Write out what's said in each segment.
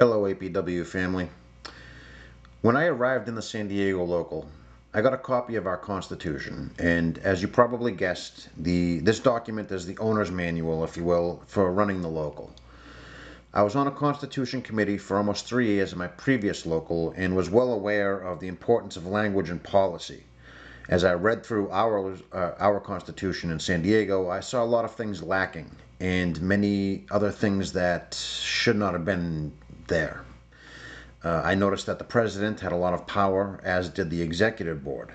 Hello, APW family. When I arrived in the San Diego local, I got a copy of our Constitution, and as you probably guessed, this document is the owner's manual, if you will, for running the local. I was on a Constitution committee for almost 3 years in my previous local and was well aware of the importance of language and policy. As I read through our Constitution in San Diego, I saw a lot of things lacking and many other things that should not have been there. I noticed that the president had a lot of power, as did the executive board.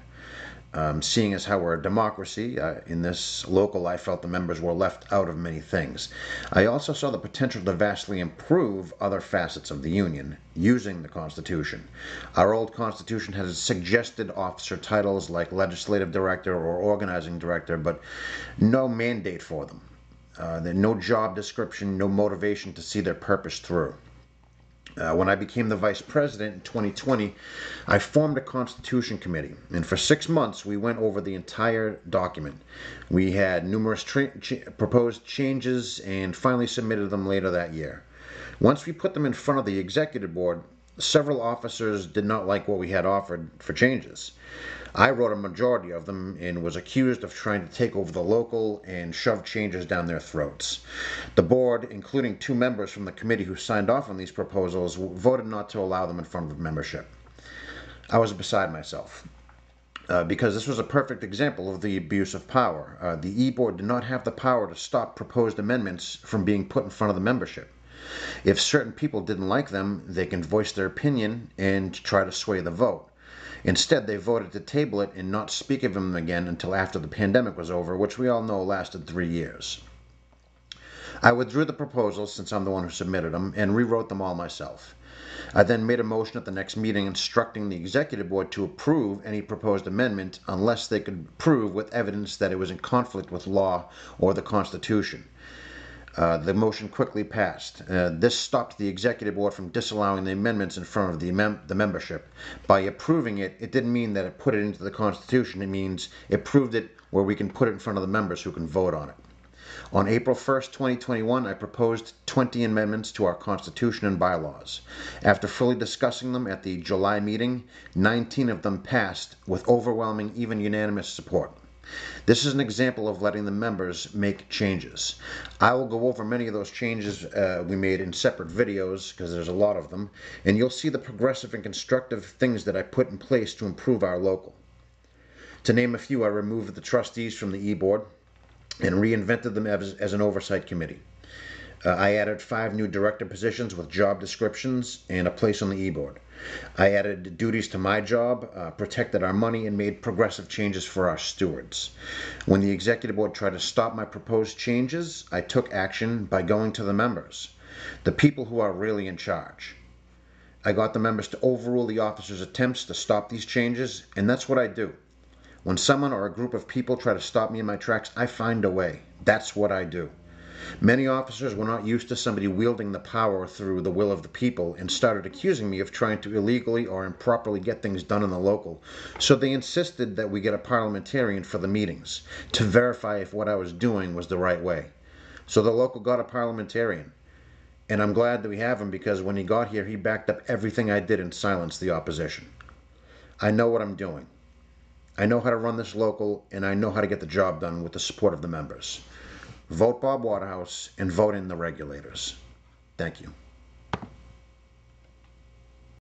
Seeing as how we're a democracy, in this local, I felt the members were left out of many things. I also saw the potential to vastly improve other facets of the Union using the Constitution. Our old Constitution has suggested officer titles like legislative director or organizing director, but no mandate for them. No job description, no motivation to see their purpose through. When I became the vice president in 2020, I formed a Constitution committee, and for 6 months we went over the entire document. We had numerous proposed changes and finally submitted them later that year. Once we put them in front of the executive board, several officers did not like what we had offered for changes. I wrote a majority of them and was accused of trying to take over the local and shove changes down their throats. The board, including 2 members from the committee who signed off on these proposals, voted not to allow them in front of membership. I was beside myself. Because this was a perfect example of the abuse of power. The E-Board did not have the power to stop proposed amendments from being put in front of the membership. If certain people didn't like them, they can voice their opinion and try to sway the vote. Instead, they voted to table it and not speak of them again until after the pandemic was over, which we all know lasted 3 years. I withdrew the proposals, since I'm the one who submitted them, and rewrote them all myself. I then made a motion at the next meeting instructing the executive board to approve any proposed amendment unless they could prove with evidence that it was in conflict with law or the Constitution. The motion quickly passed. This stopped the executive board from disallowing the amendments in front of the membership. By approving it, it didn't mean that it put it into the Constitution. It means it proved it where we can put it in front of the members who can vote on it. On April 1st, 2021, I proposed 20 amendments to our Constitution and bylaws. After fully discussing them at the July meeting, 19 of them passed with overwhelming, even unanimous support. This is an example of letting the members make changes. I will go over many of those changes we made in separate videos, because there's a lot of them, and you'll see the progressive and constructive things that I put in place to improve our local. To name a few, I removed the trustees from the E-Board and reinvented them as an oversight committee. I added 5 new director positions with job descriptions and a place on the E-Board. I added duties to my job, protected our money, and made progressive changes for our stewards. When the executive board tried to stop my proposed changes, I took action by going to the members, the people who are really in charge. I got the members to overrule the officers' attempts to stop these changes, and that's what I do. When someone or a group of people try to stop me in my tracks, I find a way. That's what I do. Many officers were not used to somebody wielding the power through the will of the people and started accusing me of trying to illegally or improperly get things done in the local. So they insisted that we get a parliamentarian for the meetings to verify if what I was doing was the right way. So the local got a parliamentarian. And I'm glad that we have him, because when he got here, he backed up everything I did and silenced the opposition. I know what I'm doing. I know how to run this local, and I know how to get the job done with the support of the members. Vote Bob Waterhouse and vote in the regulators. Thank you.